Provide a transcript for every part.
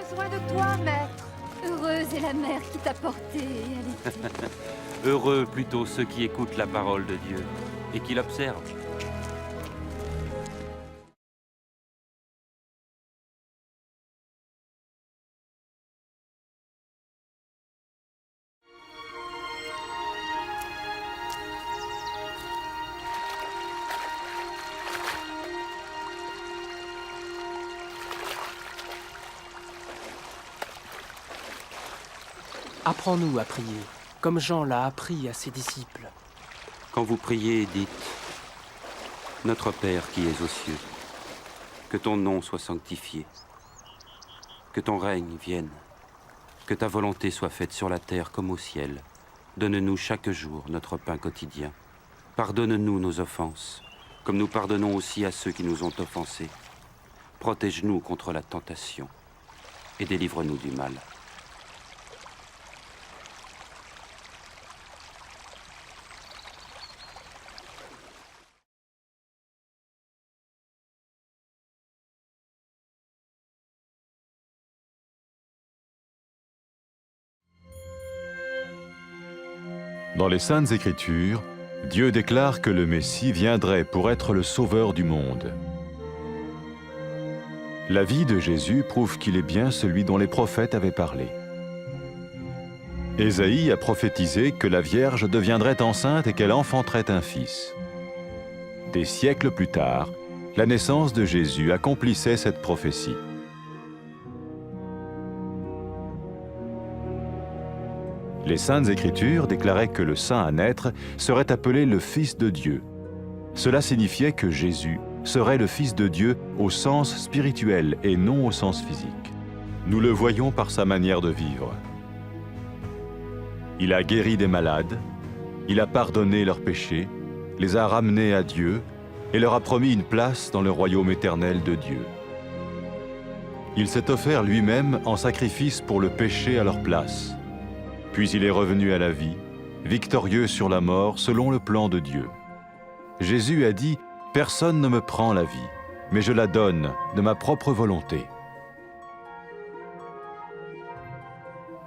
besoin de toi, maître. Heureuse est la mère qui t'a porté et allaitée. Heureux plutôt ceux qui écoutent la parole de Dieu et qui l'observent. Apprends-nous à prier, comme Jean l'a appris à ses disciples. Quand vous priez, dites « Notre Père qui es aux cieux, que ton nom soit sanctifié, que ton règne vienne, que ta volonté soit faite sur la terre comme au ciel. Donne-nous chaque jour notre pain quotidien. Pardonne-nous nos offenses, comme nous pardonnons aussi à ceux qui nous ont offensés. Protège-nous contre la tentation et délivre-nous du mal. » Dans les Saintes Écritures, Dieu déclare que le Messie viendrait pour être le sauveur du monde. La vie de Jésus prouve qu'il est bien celui dont les prophètes avaient parlé. Ésaïe a prophétisé que la Vierge deviendrait enceinte et qu'elle enfanterait un fils. Des siècles plus tard, la naissance de Jésus accomplissait cette prophétie. Les Saintes Écritures déclaraient que le saint à naître serait appelé le Fils de Dieu. Cela signifiait que Jésus serait le Fils de Dieu au sens spirituel et non au sens physique. Nous le voyons par sa manière de vivre. Il a guéri des malades, il a pardonné leurs péchés, les a ramenés à Dieu et leur a promis une place dans le royaume éternel de Dieu. Il s'est offert lui-même en sacrifice pour le péché à leur place. Puis il est revenu à la vie, victorieux sur la mort selon le plan de Dieu. Jésus a dit « Personne ne me prend la vie, mais je la donne de ma propre volonté. »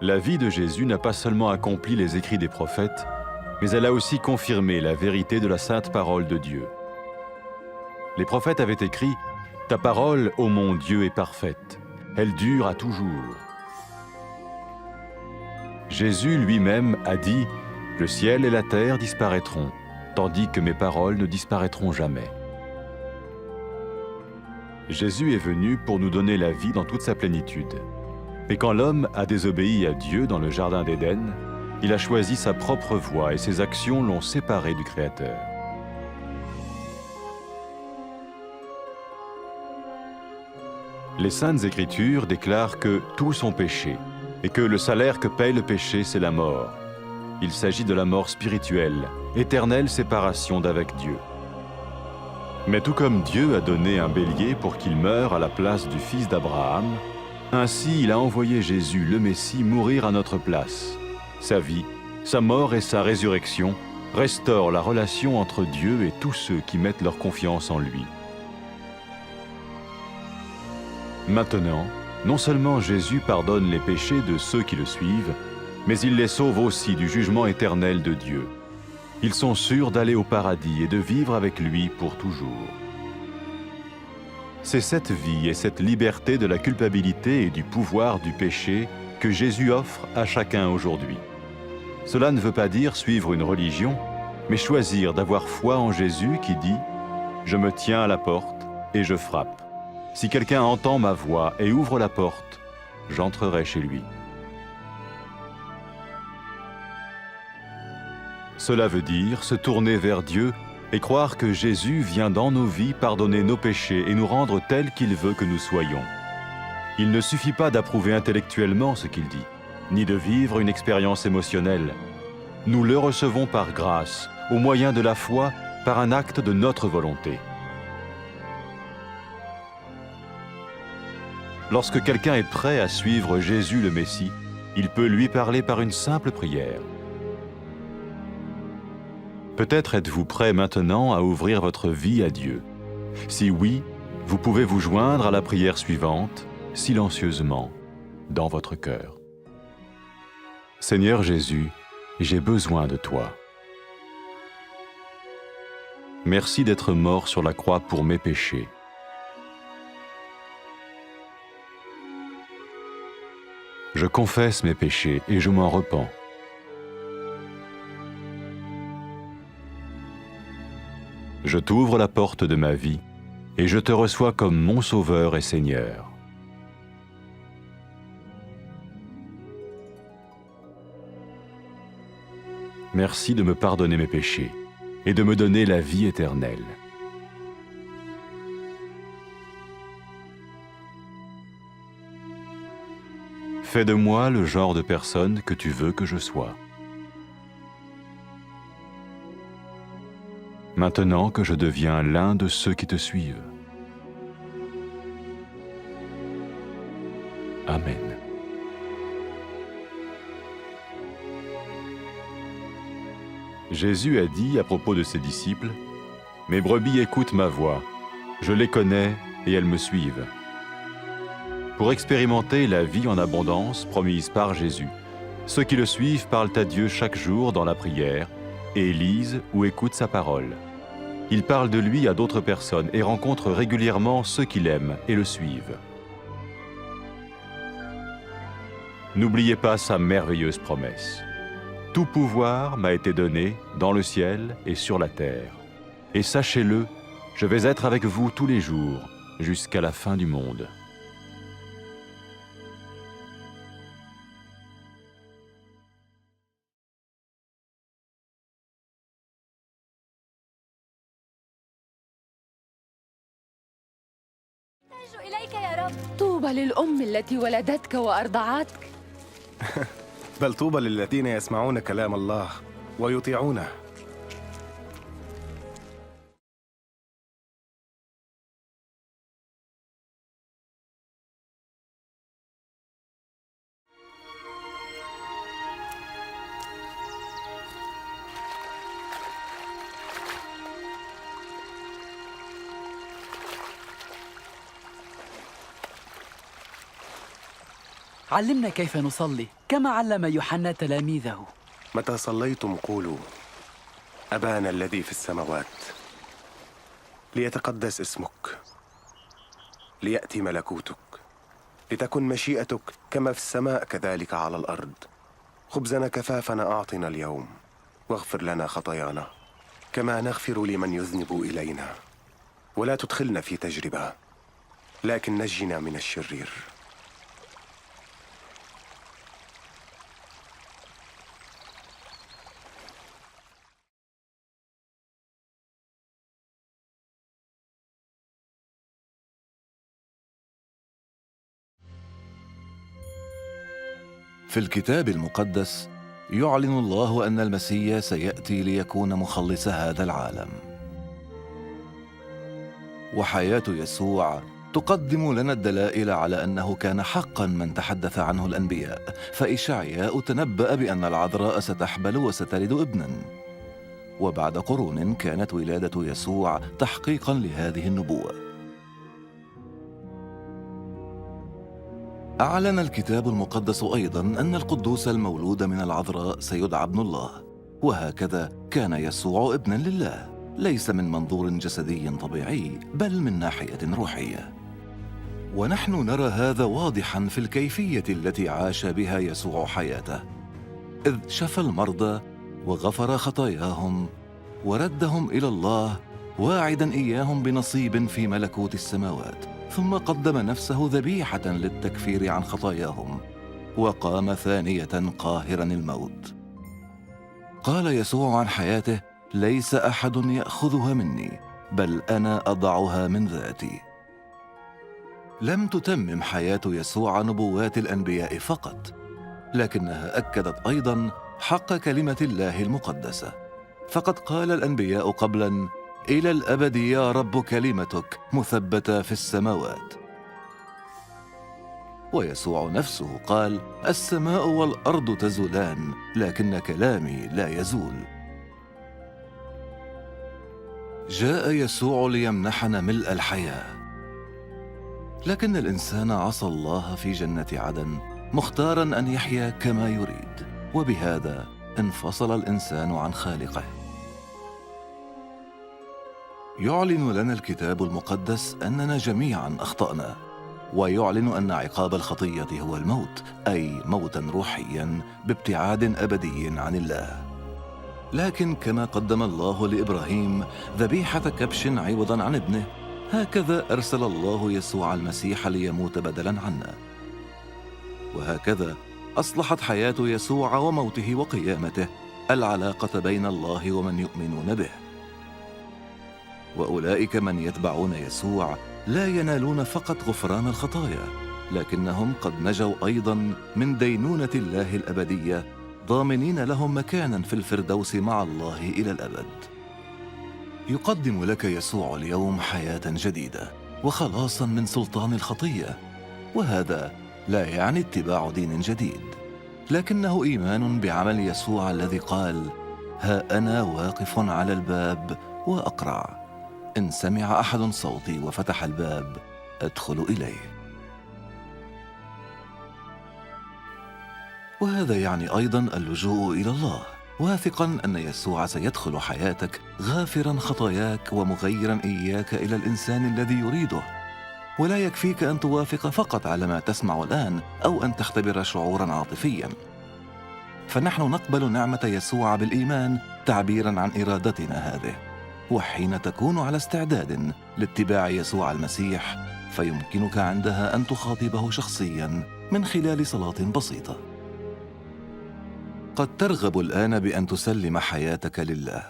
La vie de Jésus n'a pas seulement accompli les écrits des prophètes, mais elle a aussi confirmé la vérité de la sainte parole de Dieu. Les prophètes avaient écrit « Ta parole, ô mon Dieu, est parfaite, elle dure à toujours. » Jésus lui-même a dit « Le ciel et la terre disparaîtront, tandis que mes paroles ne disparaîtront jamais. » Jésus est venu pour nous donner la vie dans toute sa plénitude. Et quand l'homme a désobéi à Dieu dans le jardin d'Éden, il a choisi sa propre voie et ses actions l'ont séparé du Créateur. Les Saintes Écritures déclarent que tous ont péché et que le salaire que paye le péché, c'est la mort. Il s'agit de la mort spirituelle, éternelle séparation d'avec Dieu. Mais tout comme Dieu a donné un bélier pour qu'il meure à la place du fils d'Abraham, ainsi il a envoyé Jésus, le Messie, mourir à notre place. Sa vie, sa mort et sa résurrection restaurent la relation entre Dieu et tous ceux qui mettent leur confiance en lui. Maintenant, non seulement Jésus pardonne les péchés de ceux qui le suivent, mais il les sauve aussi du jugement éternel de Dieu. Ils sont sûrs d'aller au paradis et de vivre avec lui pour toujours. C'est cette vie et cette liberté de la culpabilité et du pouvoir du péché que Jésus offre à chacun aujourd'hui. Cela ne veut pas dire suivre une religion, mais choisir d'avoir foi en Jésus qui dit « Je me tiens à la porte et je frappe. Si quelqu'un entend ma voix et ouvre la porte, j'entrerai chez lui. » Cela veut dire se tourner vers Dieu et croire que Jésus vient dans nos vies pardonner nos péchés et nous rendre tels qu'il veut que nous soyons. Il ne suffit pas d'approuver intellectuellement ce qu'il dit, ni de vivre une expérience émotionnelle. Nous le recevons par grâce, au moyen de la foi, par un acte de notre volonté. Lorsque quelqu'un est prêt à suivre Jésus le Messie, il peut lui parler par une simple prière. Peut-être êtes-vous prêt maintenant à ouvrir votre vie à Dieu. Si oui, vous pouvez vous joindre à la prière suivante, silencieusement. dans votre cœur. Seigneur Jésus, j'ai besoin de toi. Merci d'être mort sur la croix pour mes péchés. Je confesse mes péchés et je m'en repens. Je t'ouvre la porte de ma vie et je te reçois comme mon Sauveur et Seigneur. Merci de me pardonner mes péchés et de me donner la vie éternelle. Fais de moi le genre de personne que tu veux que je sois. Maintenant que je deviens l'un de ceux qui te suivent. Amen. Jésus a dit à propos de ses disciples, « Mes brebis écoutent ma voix, je les connais et elles me suivent. » Pour expérimenter la vie en abondance promise par Jésus, ceux qui le suivent parlent à Dieu chaque jour dans la prière et lisent ou écoutent sa parole. Ils parlent de lui à d'autres personnes et rencontrent régulièrement ceux qui l'aiment et le suivent. N'oubliez pas sa merveilleuse promesse. Tout pouvoir m'a été donné dans le ciel et sur la terre. Et sachez-le, je vais être avec vous tous les jours, jusqu'à la fin du monde. إليك يا رب. طوبى للأم التي ولدتك وأرضعتك. بل طوبى للذين يسمعون كلام الله ويطيعونه. علمنا كيف نصلي كما علم يوحنا تلاميذه. متى صليتم قولوا: أبانا الذي في السماوات، ليتقدس اسمك، ليأتي ملكوتك، لتكن مشيئتك كما في السماء كذلك على الأرض. خبزنا كفافنا أعطنا اليوم، واغفر لنا خطايانا كما نغفر لمن يذنب إلينا، ولا تدخلنا في تجربة، لكن نجنا من الشرير. في الكتاب المقدس يعلن الله أن المسيح سيأتي ليكون مخلص هذا العالم. وحياة يسوع تقدم لنا الدلائل على أنه كان حقاً من تحدث عنه الأنبياء، فإشعياء تنبأ بأن العذراء ستحبل وستلد ابناً. وبعد قرون كانت ولادة يسوع تحقيقاً لهذه النبوة. أعلن الكتاب المقدس أيضاً أن القدوس المولود من العذراء سيدعى ابن الله، وهكذا كان يسوع ابناً لله، ليس من منظور جسدي طبيعي بل من ناحية روحية. ونحن نرى هذا واضحاً في الكيفية التي عاش بها يسوع حياته، إذ شفى المرضى وغفر خطاياهم وردهم إلى الله، واعداً إياهم بنصيب في ملكوت السماوات، ثم قدم نفسه ذبيحة للتكفير عن خطاياهم، وقام ثانية قاهراً الموت. قال يسوع عن حياته: ليس أحد يأخذها مني، بل أنا أضعها من ذاتي. لم تتمم حياة يسوع نبوات الأنبياء فقط، لكنها أكدت أيضاً حق كلمة الله المقدسة، فقد قال الأنبياء قبلاً: إلى الأبد يا رب كلمتك مثبتة في السماوات. ويسوع نفسه قال: السماء والأرض تزولان، لكن كلامي لا يزول. جاء يسوع ليمنحنا ملء الحياة، لكن الإنسان عصى الله في جنة عدن مختارا أن يحيا كما يريد، وبهذا انفصل الإنسان عن خالقه. يعلن لنا الكتاب المقدس أننا جميعا أخطأنا، ويعلن أن عقاب الخطية هو الموت، أي موتا روحيا بابتعاد أبدي عن الله. لكن كما قدم الله لإبراهيم ذبيحة كبش عوضا عن ابنه، هكذا أرسل الله يسوع المسيح ليموت بدلا عنا. وهكذا أصلحت حياة يسوع وموته وقيامته العلاقة بين الله ومن يؤمنون به. وأولئك من يتبعون يسوع لا ينالون فقط غفران الخطايا، لكنهم قد نجوا أيضا من دينونة الله الأبدية، ضامنين لهم مكانا في الفردوس مع الله إلى الأبد. يقدم لك يسوع اليوم حياة جديدة وخلاصا من سلطان الخطية، وهذا لا يعني اتباع دين جديد، لكنه إيمان بعمل يسوع الذي قال: ها أنا واقف على الباب وأقرع، إن سمع أحد صوتي وفتح الباب أدخل إليه. وهذا يعني أيضا اللجوء إلى الله، واثقا أن يسوع سيدخل حياتك غافرا خطاياك ومغيرا إياك إلى الإنسان الذي يريده. ولا يكفيك أن توافق فقط على ما تسمع الآن أو أن تختبر شعورا عاطفيا، فنحن نقبل نعمة يسوع بالإيمان تعبيرا عن إرادتنا هذه. وحين تكون على استعداد لاتباع يسوع المسيح، فيمكنك عندها أن تخاطبه شخصيا من خلال صلاة بسيطة. قد ترغب الآن بأن تسلم حياتك لله.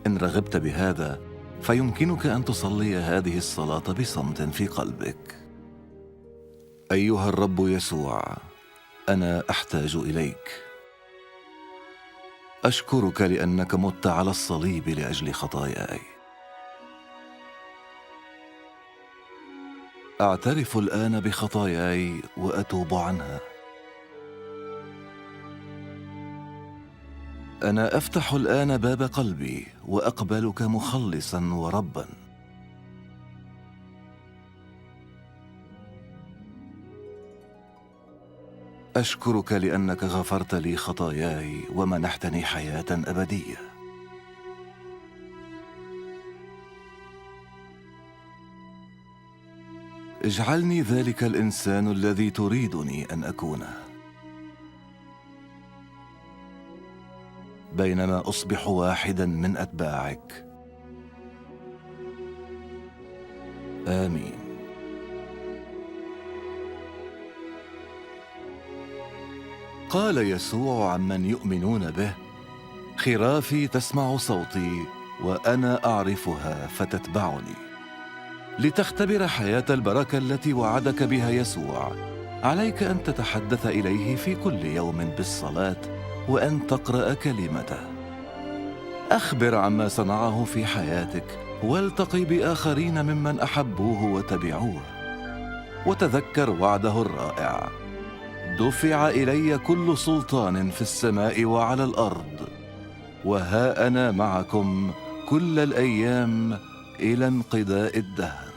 إن رغبت بهذا فيمكنك أن تصلي هذه الصلاة بصمت في قلبك. أيها الرب يسوع، أنا أحتاج إليك. أشكرك لأنك مت على الصليب لأجل خطاياي. أعترف الآن بخطاياي وأتوب عنها. أنا أفتح الآن باب قلبي وأقبلك مخلصا وربا. أشكرك لأنك غفرت لي خطاياي ومنحتني حياة أبدية. اجعلني ذلك الإنسان الذي تريدني أن أكونه، بينما أصبح واحدا من أتباعك. آمين. قال يسوع عمن يؤمنون به: خرافي تسمع صوتي وأنا أعرفها فتتبعني. لتختبر حياة البركة التي وعدك بها يسوع، عليك أن تتحدث إليه في كل يوم بالصلاة وأن تقرأ كلمته. أخبر عما صنعه في حياتك، والتقي بآخرين ممن أحبوه وتبعوه، وتذكر وعده الرائع: دفع إلي كل سلطان في السماء وعلى الأرض، وها أنا معكم كل الأيام إلى انقضاء الدهر.